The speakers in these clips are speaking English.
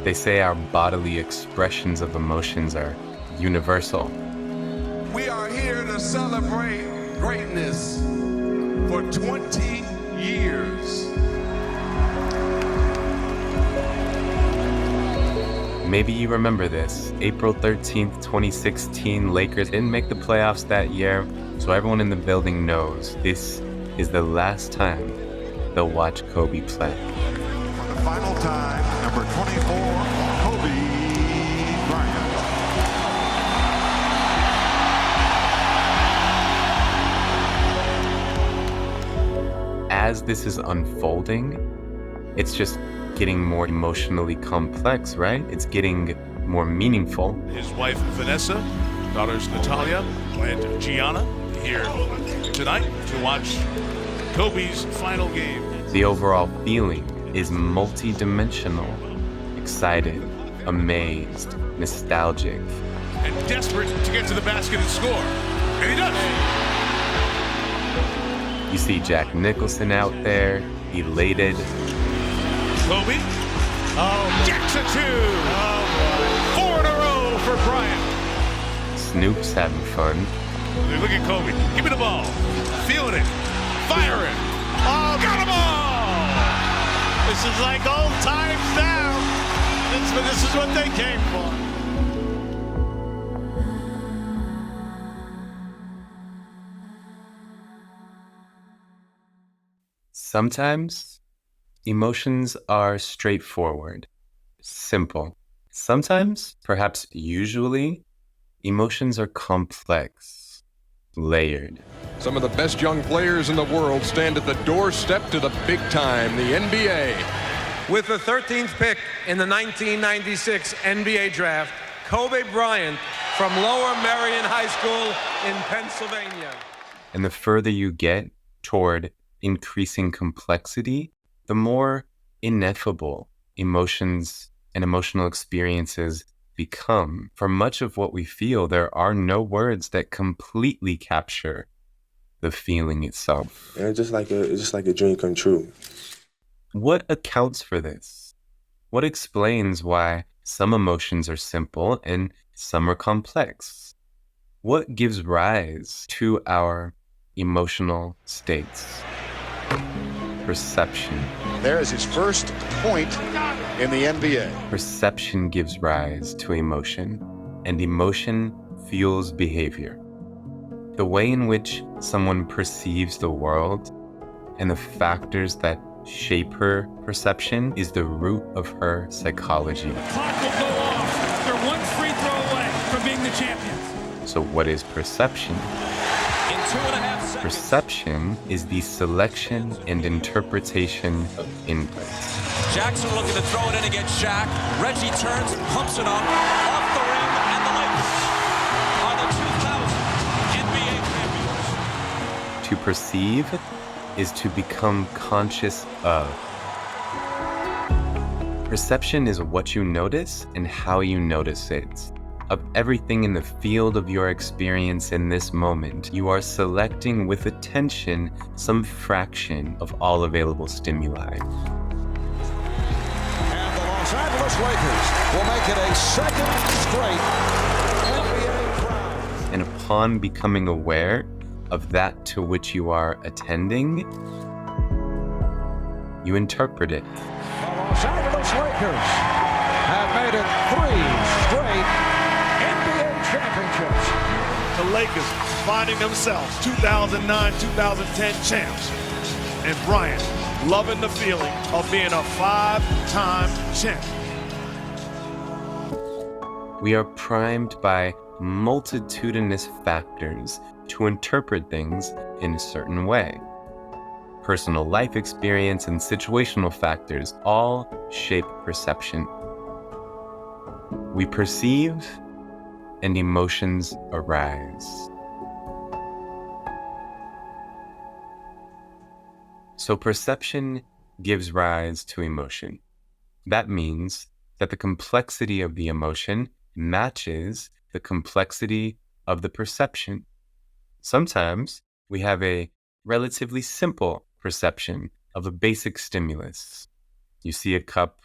They say our bodily expressions of emotions are universal. We are here to celebrate greatness for 20 years. Maybe you remember this. April 13th, 2016, Lakers didn't make the playoffs that year, so everyone in the building knows this is the last time they'll watch Kobe play. For the final time, number 24, Kobe Bryant. As this is unfolding, it's just getting more emotionally complex, right? It's getting more meaningful. His wife, Vanessa, daughters, Natalia and Gianna, here tonight to watch Kobe's final game. The overall feeling is multi-dimensional, excited, amazed, nostalgic. And desperate to get to the basket and score. And he does. You see Jack Nicholson out there, elated. Kobe. Oh, Jackson 2. Oh, boy. 4 in a row for Bryant. Snoop's having fun. Look at Kobe. Give me the ball. Feeling it. Firing. Oh, got them all. This is like old times now. This is what they came for. Sometimes emotions are straightforward, simple. Sometimes, perhaps usually, emotions are complex, layered. Some of the best young players in the world stand at the doorstep to the big time, the NBA. With the 13th pick in the 1996 NBA draft, Kobe Bryant from Lower Merion High School in Pennsylvania. And the further you get toward increasing complexity, the more ineffable emotions and emotional experiences become. For much of what we feel, there are no words that completely capture the feeling itself. And it's just like a dream come true. What accounts for this? What explains why some emotions are simple and some are complex? What gives rise to our emotional states? Perception. There is his first point in the NBA. Perception gives rise to emotion, and emotion fuels behavior. The way in which someone perceives the world and the factors that shape her perception is the root of her psychology. The clock will go off. They're one free throw away from being the champions. So what is perception? In 2.5 seconds. Perception is the selection and interpretation of inputs. Jackson looking to throw it in against Shaq. Reggie turns, pumps it up, off the rim, and the Lakers are the 2000 NBA champions. To perceive is to become conscious of. Perception is what you notice and how you notice it. Of everything in the field of your experience in this moment, you are selecting with attention some fraction of all available stimuli. And the Los Angeles Lakers will make it a second straight NBA crown. And upon becoming aware of that to which you are attending, you interpret it. The Los Angeles Lakers have made it 3 straight NBA championships. The Lakers finding themselves 2009-2010 champs. And Bryant loving the feeling of being a 5-time champion. We are primed by multitudinous factors to interpret things in a certain way. Personal life experience and situational factors all shape perception. We perceive and emotions arise. So perception gives rise to emotion. That means that the complexity of the emotion matches the complexity of the perception. Sometimes we have a relatively simple perception of a basic stimulus. You see a cup,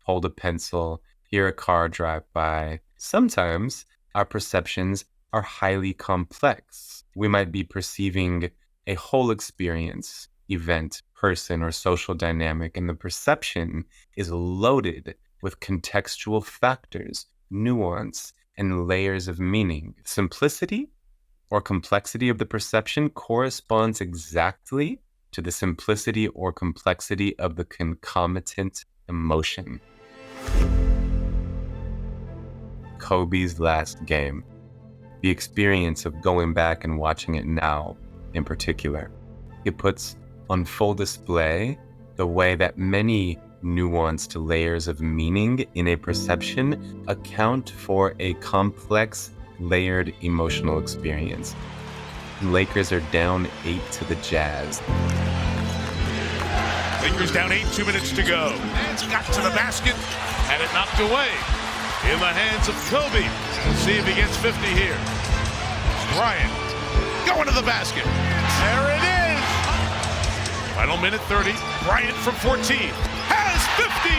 hold a pencil, hear a car drive by. Sometimes our perceptions are highly complex. We might be perceiving a whole experience, event, person, or social dynamic, and the perception is loaded with contextual factors, nuance, and layers of meaning. Simplicity or complexity of the perception corresponds exactly to the simplicity or complexity of the concomitant emotion. Kobe's last game. The experience of going back and watching it now, in particular. It puts on full display the way that many nuanced layers of meaning in a perception account for a complex, layered emotional experience. The Lakers are down 8 to the Jazz. Lakers down 8, 2 minutes to go. Man's got to the basket, had it knocked away. In the hands of Kobe. We'll see if he gets 50 here. Bryant going to the basket. There it is. Final minute 30. Bryant from 14 has 53.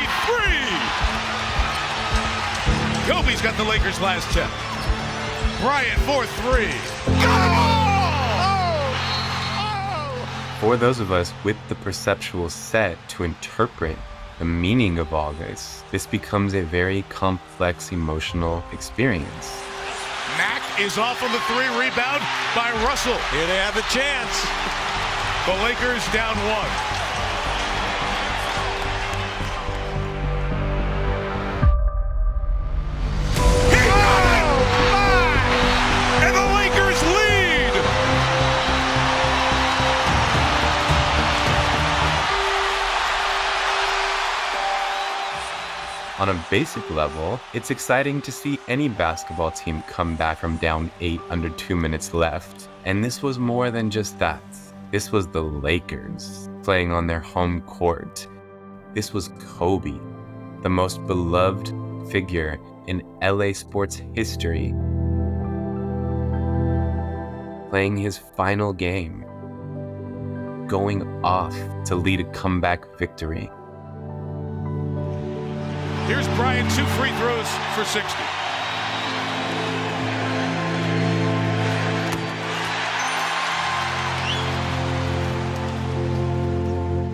Kobe's got the Lakers' last 10. Bryant for 3. For those of us with the perceptual set to interpret the meaning of all this becomes a very complex emotional experience. Mack is off on the 3, rebound by Russell. Here they have a chance. The Lakers down 1. And the Lakers lead! On a basic level, it's exciting to see any basketball team come back from down 8 under 2 minutes left. And this was more than just that. This was the Lakers playing on their home court. This was Kobe, the most beloved figure in LA sports history, playing his final game, going off to lead a comeback victory. Here's Bryant, 2 free throws for 60.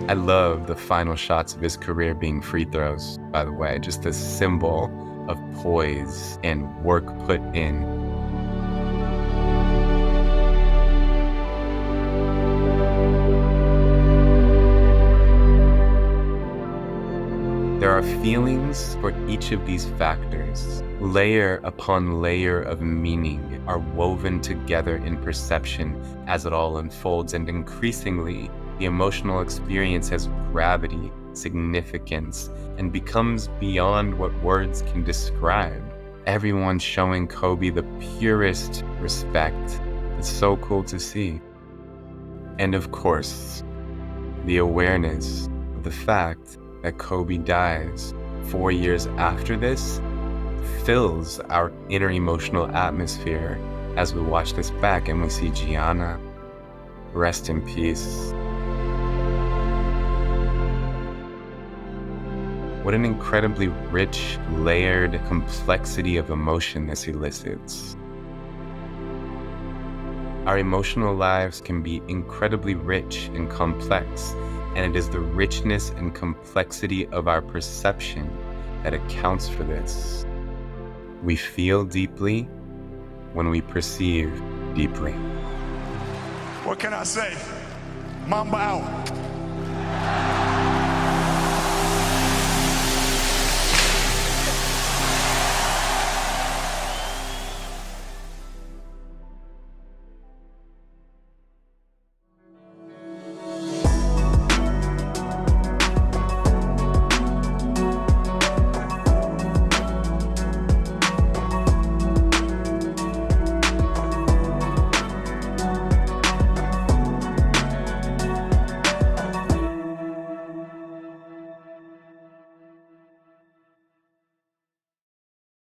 I love the final shots of his career being free throws, by the way, just a symbol of poise and work put in. There are feelings for each of these factors. Layer upon layer of meaning are woven together in perception as it all unfolds, and increasingly, the emotional experience has gravity, significance, and becomes beyond what words can describe. Everyone's showing Kobe the purest respect. It's so cool to see. And of course, the awareness of the fact that Kobe dies 4 years after this fills our inner emotional atmosphere as we watch this back and we see Gianna. Rest in peace. What an incredibly rich, layered complexity of emotion this elicits. Our emotional lives can be incredibly rich and complex, and it is the richness and complexity of our perception that accounts for this. We feel deeply when we perceive deeply. What can I say? Mamba out.